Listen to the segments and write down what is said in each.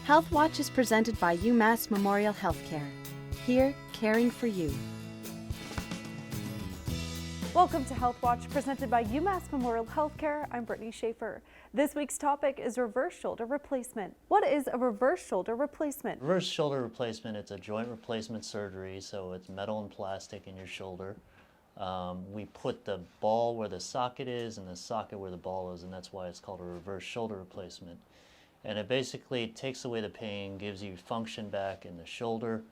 Health Watch is presented by UMass Memorial Healthcare. Here, caring for you. Welcome to Health Watch, presented by UMass Memorial Healthcare. I'm Brittany Schaefer. This week's topic is reverse shoulder replacement. What is a reverse shoulder replacement? Reverse shoulder replacement, it's a joint replacement surgery, so it's metal and plastic in your shoulder. We put the ball where the socket is and the socket where the ball is, and that's why it's called a reverse shoulder replacement. And it basically takes away the pain, gives you function back in the shoulder,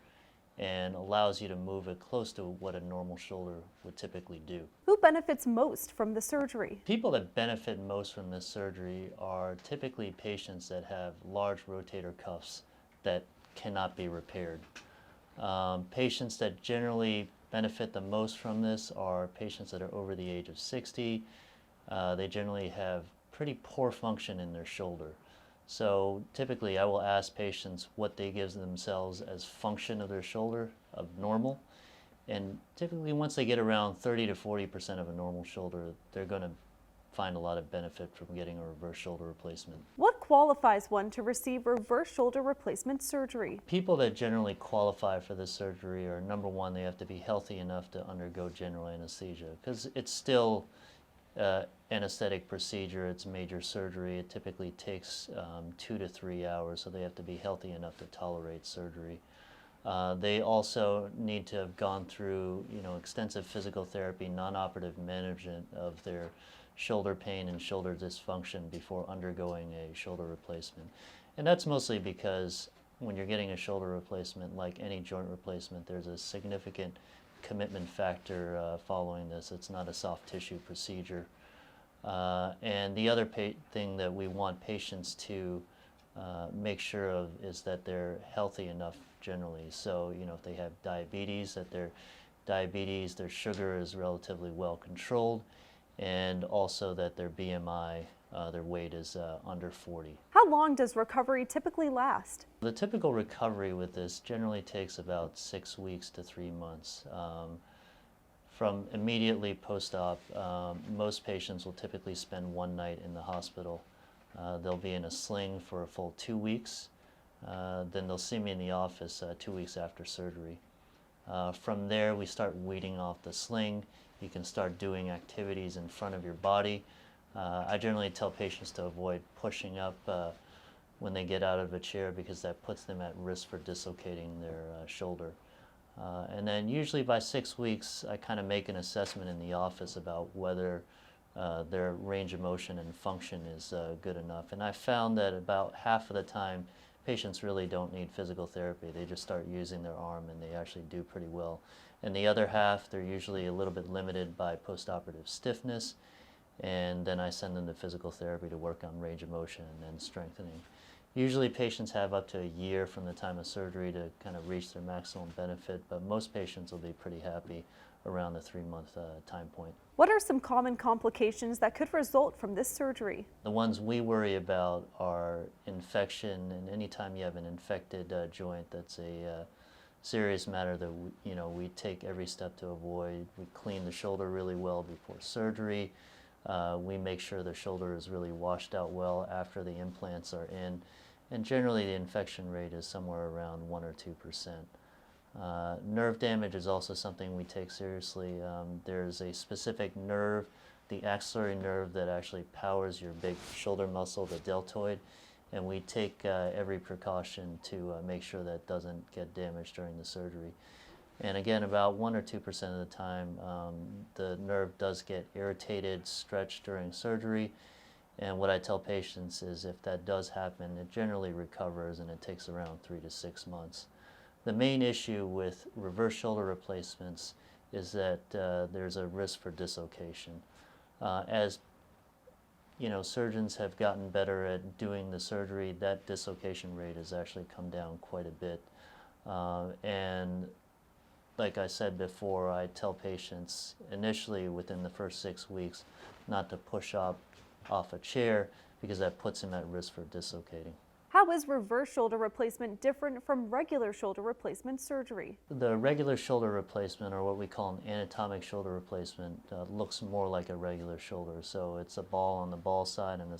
and allows you to move it close to what a normal shoulder would typically do. Who benefits most from the surgery? People People that benefit most from this surgery are typically patients that have large rotator cuffs that cannot be repaired. Patients that generally benefit the most from this are patients that are over the age of 60. They generally have pretty poor function in their shoulder. So typically I will ask patients what they give themselves as function of their shoulder of normal. And typically once they get around 30 to 40% of a normal shoulder, they're going to find a lot of benefit from getting a reverse shoulder replacement. What qualifies one to receive reverse shoulder replacement surgery? People that generally qualify for this surgery are, number one, they have to be healthy enough to undergo general anesthesia, because it's still anesthetic procedure. It's major surgery. It typically takes 2 to 3 hours, so they have to be healthy enough to tolerate surgery. They also need to have gone through, extensive physical therapy, non-operative management of their shoulder pain and shoulder dysfunction before undergoing a shoulder replacement. And that's mostly because when you're getting a shoulder replacement, like any joint replacement, there's a significant commitment factor following this. It's not a soft tissue procedure. And the other thing that we want patients to make sure of is that they're healthy enough generally. So, if they have diabetes, that their sugar is relatively well controlled, and also that their BMI, their weight is under 40. How long does recovery typically last? The typical recovery with this generally takes about 6 weeks to 3 months. From immediately post-op, most patients will typically spend one night in the hospital. They'll be in a sling for a full 2 weeks. Then they'll see me in the office 2 weeks after surgery. From there, we start weaning off the sling. You can start doing activities in front of your body. I generally tell patients to avoid pushing up when they get out of a chair, because that puts them at risk for dislocating their shoulder. And then usually by 6 weeks, I kind of make an assessment in the office about whether their range of motion and function is good enough. And I found that about half of the time, patients really don't need physical therapy. They just start using their arm and they actually do pretty well. And the other half, they're usually a little bit limited by postoperative stiffness. And then I send them to physical therapy to work on range of motion and then strengthening. Usually patients have up to a year from the time of surgery to kind of reach their maximum benefit, but most patients will be pretty happy around the 3-month time point. What are some common complications that could result from this surgery? The ones we worry about are infection, and anytime you have an infected joint, that's a serious matter that we take every step to avoid. We clean the shoulder really well before surgery. We make sure the shoulder is really washed out well after the implants are in. And generally the infection rate is somewhere around 1 or 2%. Nerve damage is also something we take seriously. There's a specific nerve, the axillary nerve, that actually powers your big shoulder muscle, the deltoid. And we take every precaution to make sure that doesn't get damaged during the surgery. And again, about 1 or 2% of the time, the nerve does get irritated, stretched during surgery. And what I tell patients is if that does happen, it generally recovers and it takes around 3 to 6 months. The main issue with reverse shoulder replacements is that there's a risk for dislocation. As surgeons have gotten better at doing the surgery, that dislocation rate has actually come down quite a bit. And like I said before, I tell patients initially within the first 6 weeks not to push up off a chair, because that puts them at risk for dislocating. How is reverse shoulder replacement different from regular shoulder replacement surgery? The regular shoulder replacement, or what we call an anatomic shoulder replacement, looks more like a regular shoulder. So it's a ball on the ball side and a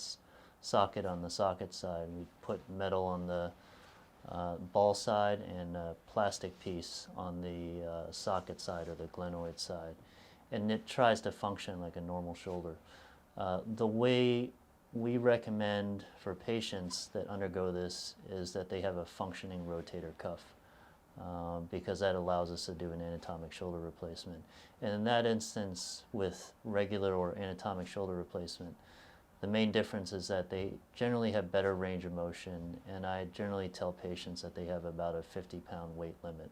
socket on the socket side. We put metal on the ball side and a plastic piece on the socket side or the glenoid side. And it tries to function like a normal shoulder. The way we recommend for patients that undergo this is that they have a functioning rotator cuff, because that allows us to do an anatomic shoulder replacement. And in that instance, with regular or anatomic shoulder replacement, the main difference is that they generally have better range of motion, and I generally tell patients that they have about a 50-pound weight limit.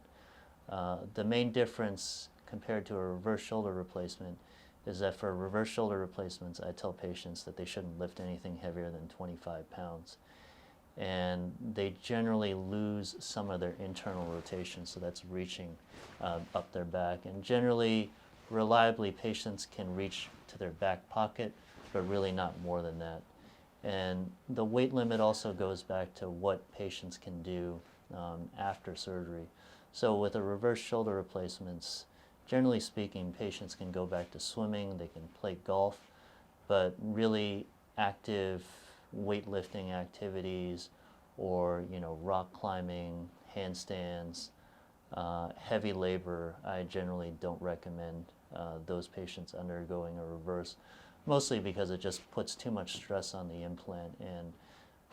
The main difference compared to a reverse shoulder replacement is that for reverse shoulder replacements, I tell patients that they shouldn't lift anything heavier than 25 pounds. And they generally lose some of their internal rotation, so that's reaching up their back. And generally, reliably, patients can reach to their back pocket, but really not more than that. And the weight limit also goes back to what patients can do after surgery. So with the reverse shoulder replacements, generally speaking, patients can go back to swimming, they can play golf, but really active weightlifting activities or rock climbing, handstands, heavy labor, I generally don't recommend those patients undergoing a reverse, mostly because it just puts too much stress on the implant and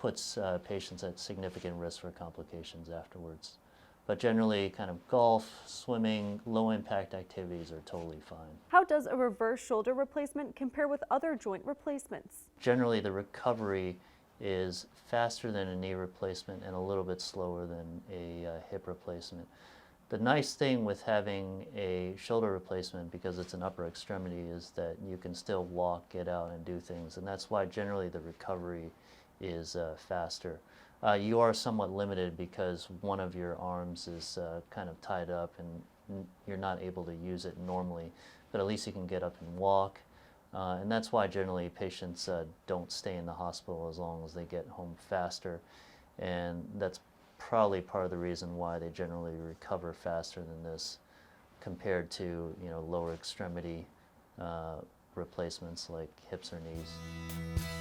puts patients at significant risk for complications afterwards. But generally, kind of golf, swimming, low-impact activities are totally fine. How does a reverse shoulder replacement compare with other joint replacements? Generally, the recovery is faster than a knee replacement and a little bit slower than a hip replacement. The nice thing with having a shoulder replacement, because it's an upper extremity, is that you can still walk, get out, and do things, and that's why generally the recovery is faster. You are somewhat limited because one of your arms is kind of tied up and you're not able to use it normally, but at least you can get up and walk. And that's why generally patients don't stay in the hospital as long as they get home faster. And that's probably part of the reason why they generally recover faster than this compared to lower extremity replacements like hips or knees.